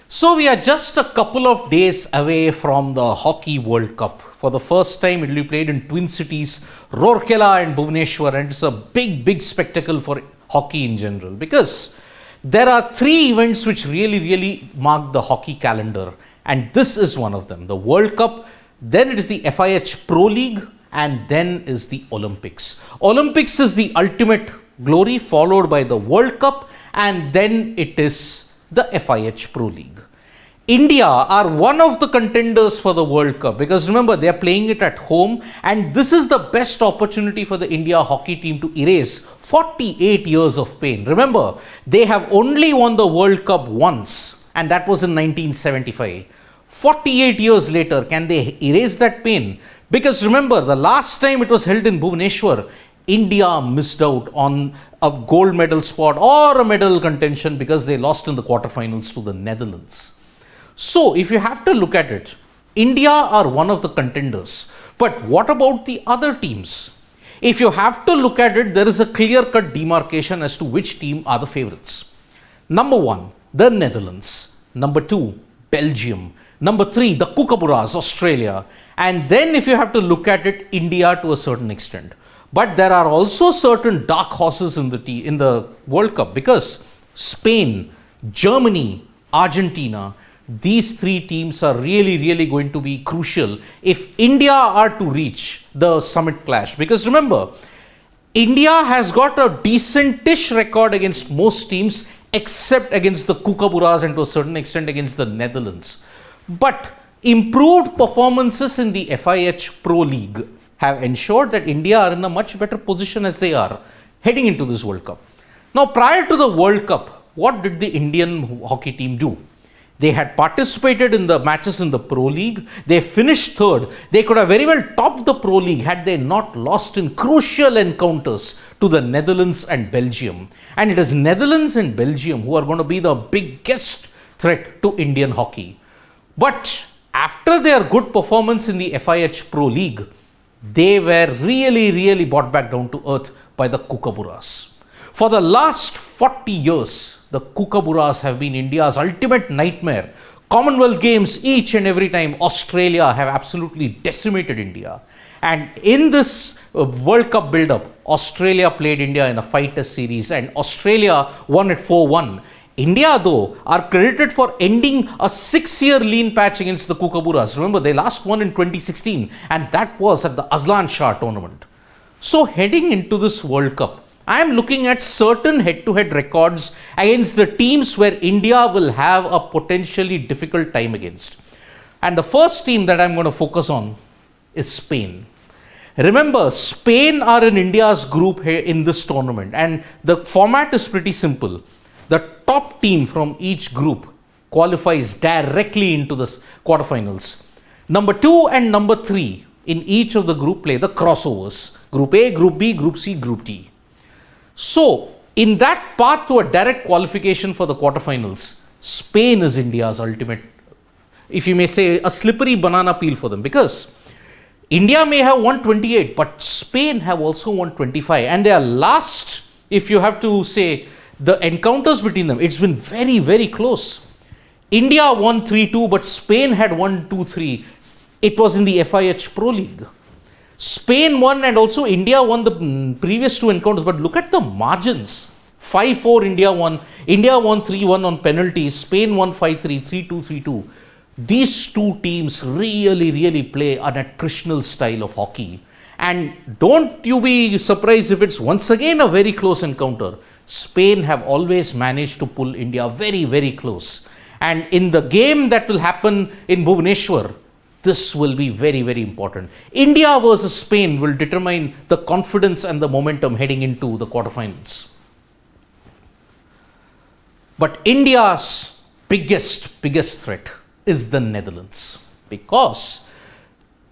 So we are just a couple of days away from the Hockey World Cup. For the first time, it will be played in twin cities, Rourkela and Bhubaneswar, and it's a big spectacle for hockey in general because there are three events which really mark the hockey calendar, and this is one of them: the World Cup, then it is the FIH Pro League, and then is the Olympics. Olympics is the ultimate glory, followed by the World Cup, and then it is the FIH Pro League. India are one of the contenders for the World Cup because remember, they are playing it at home, and this is the best opportunity for the India hockey team to erase 48 years of pain. Remember, they have only won the World Cup once, and that was in 1975. 48 years later, can they erase that pain? Because remember, the last time it was held in Bhubaneswar, India missed out on a gold medal spot or a medal contention because they lost in the quarterfinals to the Netherlands. So, if you have to look at it, India are one of the contenders. But what about the other teams? If you have to look at it, there is a clear-cut demarcation as to which team are the favorites. Number 1, the Netherlands. Number 2, Belgium. Number 3, the Kookaburras, Australia. And then if you have to look at it, India to a certain extent. But there are also certain dark horses in the World Cup because Spain, Germany, Argentina, these three teams are really going to be crucial if India are to reach the summit clash. Because remember, India has got a decentish record against most teams except against the Kookaburras and to a certain extent against the Netherlands. But improved performances in the FIH Pro League have ensured that India are in a much better position as they are heading into this World Cup. Now, prior to the World Cup, what did the Indian hockey team do? They had participated in the matches in the Pro League. They finished third. They could have very well topped the Pro League had they not lost in crucial encounters to the Netherlands and Belgium. And it is Netherlands and Belgium who are going to be the biggest threat to Indian hockey. But after their good performance in the FIH Pro League, they were really brought back down to earth by the Kookaburras. For the last 40 years, the Kookaburras have been India's ultimate nightmare. Commonwealth Games, each and every time, Australia have absolutely decimated India. And in this World Cup build-up, Australia played India in a 5-test series and Australia won it 4-1. India, though, are credited for ending a 6-year lean patch against the Kookaburras. Remember, they last won in 2016 and that was at the Azlan Shah tournament. So heading into this World Cup, I am looking at certain head-to-head records against the teams where India will have a potentially difficult time against. And the first team that I'm going to focus on is Spain. Remember, Spain are in India's group here in this tournament, and the format is pretty simple. The top team from each group qualifies directly into the quarterfinals. Number 2 and number 3 in each of the group play the crossovers. Group A, Group B, Group C, Group D. So, in that path to a direct qualification for the quarterfinals, Spain is India's ultimate, if you may say, a slippery banana peel for them, because India may have won 28, but Spain have also won 25, and their last, if you have to say, the encounters between them, it's been very close. India won 3-2, but Spain had won 2-3. It was in the FIH Pro League. Spain won and also India won the previous 2 encounters, but look at the margins. 5-4 India won 3-1 on penalties, Spain won 5-3, 3-2, 3-2. These two teams really play an attritional style of hockey. And don't you be surprised if it's once again a very close encounter. Spain have always managed to pull India very close. And in the game that will happen in Bhubaneswar, this will be very important. India versus Spain will determine the confidence and the momentum heading into the quarterfinals. But India's biggest threat is the Netherlands. Because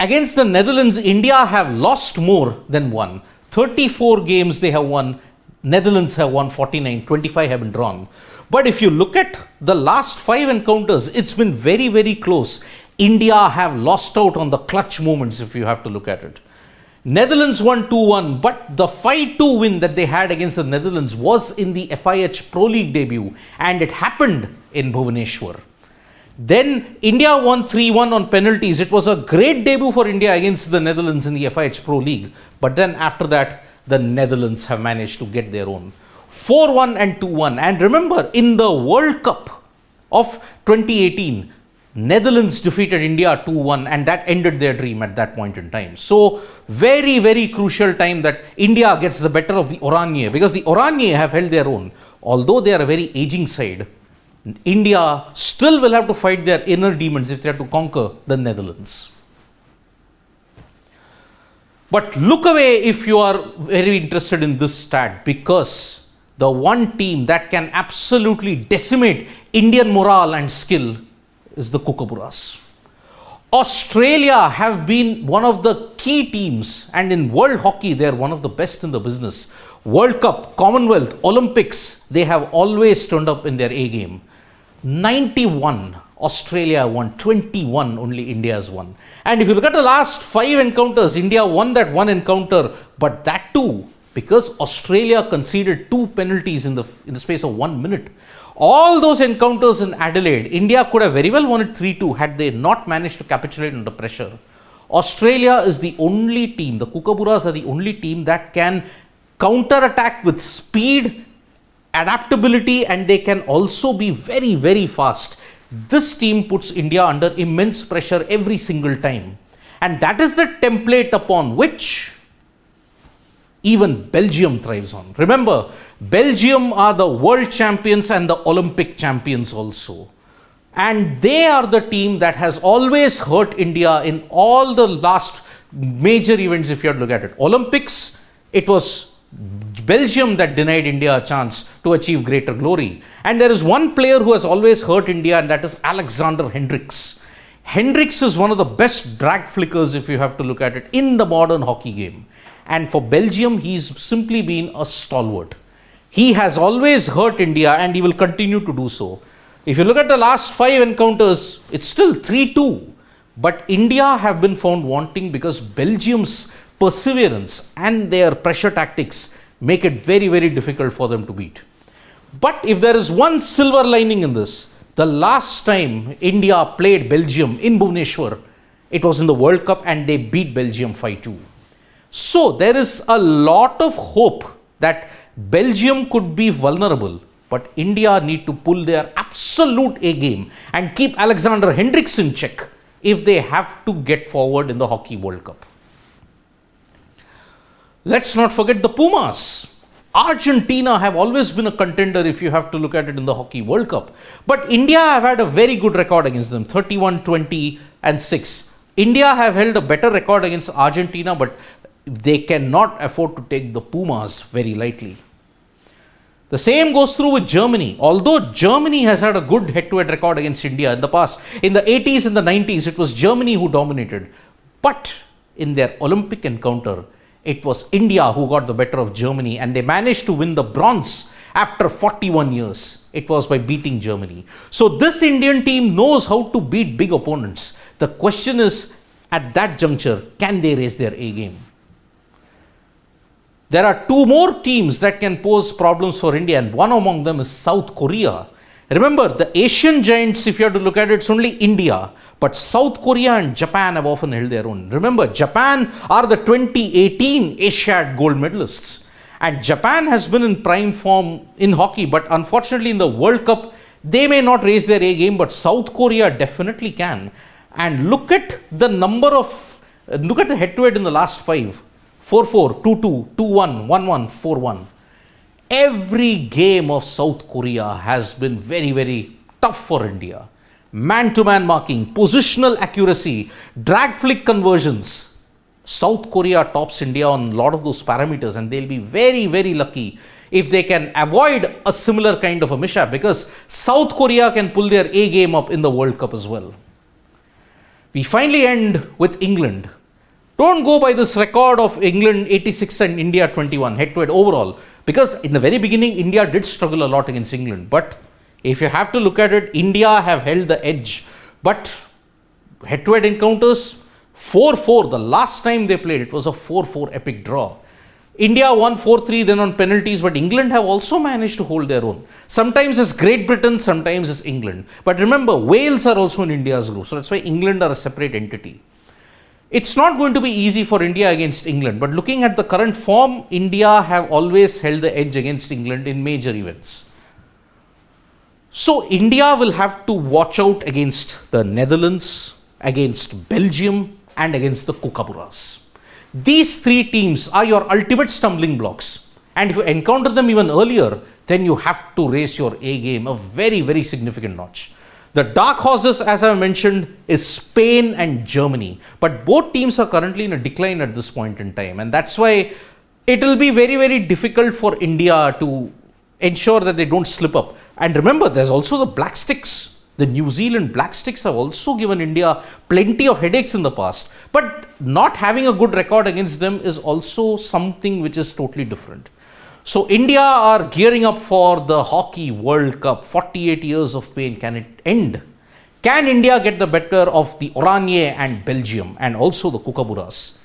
against the Netherlands, India have lost more than won. 34 games they have won. Netherlands have won 49, 25 have been drawn. But if you look at the last 5 encounters, it's been very close. India have lost out on the clutch moments if you have to look at it. Netherlands won 2-1, but the 5-2 win that they had against the Netherlands was in the FIH Pro League debut, and it happened in Bhubaneswar. Then India won 3-1 on penalties. It was a great debut for India against the Netherlands in the FIH Pro League. But then after that, the Netherlands have managed to get their own. 4-1 and 2-1. And remember, in the World Cup of 2018, Netherlands defeated India 2-1, and that ended their dream at that point in time. So, very, very crucial time that India gets the better of the Oranje, because the Oranje have held their own. Although they are a very aging side, India still will have to fight their inner demons if they have to conquer the Netherlands. But look away if you are very interested in this stat, because the one team that can absolutely decimate Indian morale and skill is the Kookaburras. Australia have been one of the key teams, and in world hockey they are one of the best in the business. World Cup, Commonwealth, Olympics, they have always turned up in their A game. 91 Australia won, 21 only India has won. And if you look at the last 5 encounters, India won that one encounter, but that too because Australia conceded 2 penalties in the space of 1 minute. All those encounters in Adelaide, India could have very well won it 3-2 had they not managed to capitulate under pressure. Australia is the only team, the Kookaburras are the only team that can counter-attack with speed, adaptability, and they can also be very, very fast. This team puts India under immense pressure every single time. And that is the template upon which even Belgium thrives on. Remember, Belgium are the world champions and the Olympic champions also. And they are the team that has always hurt India in all the last major events if you have to look at it. Olympics, it was Belgium that denied India a chance to achieve greater glory. And there is one player who has always hurt India, and that is Alexander Hendricks. Hendricks is one of the best drag flickers if you have to look at it in the modern hockey game. And for Belgium, he's simply been a stalwart. He has always hurt India and he will continue to do so. If you look at the last 5 encounters, it's still 3-2. But India have been found wanting because Belgium's perseverance and their pressure tactics make it very, very difficult for them to beat. But if there is one silver lining in this, the last time India played Belgium in Bhubaneswar, it was in the World Cup and they beat Belgium 5-2. So there is a lot of hope that Belgium could be vulnerable, but India need to pull their absolute A game and keep Alexander Hendricks in check if they have to get forward in the Hockey World Cup. Let's not forget the Pumas. Argentina have always been a contender if you have to look at it in the Hockey World Cup. But India have had a very good record against them, 31-20-6. India have held a better record against Argentina, but they cannot afford to take the Pumas very lightly. The same goes through with Germany. Although Germany has had a good head-to-head record against India in the past, in the 80s and the 90s, it was Germany who dominated. But in their Olympic encounter, it was India who got the better of Germany, and they managed to win the bronze after 41 years. It was by beating Germany. So this Indian team knows how to beat big opponents. The question is, at that juncture, can they raise their A game? There are 2 more teams that can pose problems for India, and one among them is South Korea. Remember, the Asian giants, if you have to look at it, it's only India. But South Korea and Japan have often held their own. Remember, Japan are the 2018 Asiad gold medalists. And Japan has been in prime form in hockey, but unfortunately in the World Cup, they may not raise their A game, but South Korea definitely can. And look at the look at the head-to-head in the last 5. 4-4, 2-2, 2-1, 1-1, 4-1. Every game of South Korea has been very, very tough for India. Man-to-man marking, positional accuracy, drag flick conversions. South Korea tops India on a lot of those parameters, and they'll be very, very lucky if they can avoid a similar kind of a mishap, because South Korea can pull their A game up in the World Cup as well. We finally end with England. Don't go by this record of England 86 and India 21 head-to-head overall, because in the very beginning, India did struggle a lot against England. But if you have to look at it, India have held the edge. But head-to-head encounters, 4-4, the last time they played, it was a 4-4 epic draw. India won 4-3 then on penalties, but England have also managed to hold their own. Sometimes it's Great Britain, sometimes it's England. But remember, Wales are also in India's group, so that's why England are a separate entity. It's not going to be easy for India against England, but looking at the current form, India have always held the edge against England in major events. So India will have to watch out against the Netherlands, against Belgium, and against the Kookaburras. These three teams are your ultimate stumbling blocks. And if you encounter them even earlier, then you have to raise your A game a very, very significant notch. The dark horses, as I mentioned, is Spain and Germany. But both teams are currently in a decline at this point in time. And that's why it will be very, very difficult for India to ensure that they don't slip up. And remember, there's also the Black Sticks. The New Zealand Black Sticks have also given India plenty of headaches in the past. But not having a good record against them is also something which is totally different. So India are gearing up for the Hockey World Cup. 48 years of pain. Can it end? Can India get the better of the Oranje and Belgium and also the Kookaburras?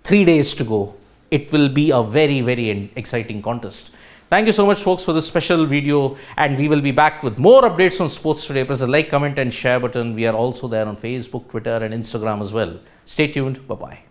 3 days to go. It will be a very, very exciting contest. Thank you so much, folks, for this special video, and we will be back with more updates on Sports Today. Press the like, comment and share button. We are also there on Facebook, Twitter and Instagram as well. Stay tuned. Bye-bye.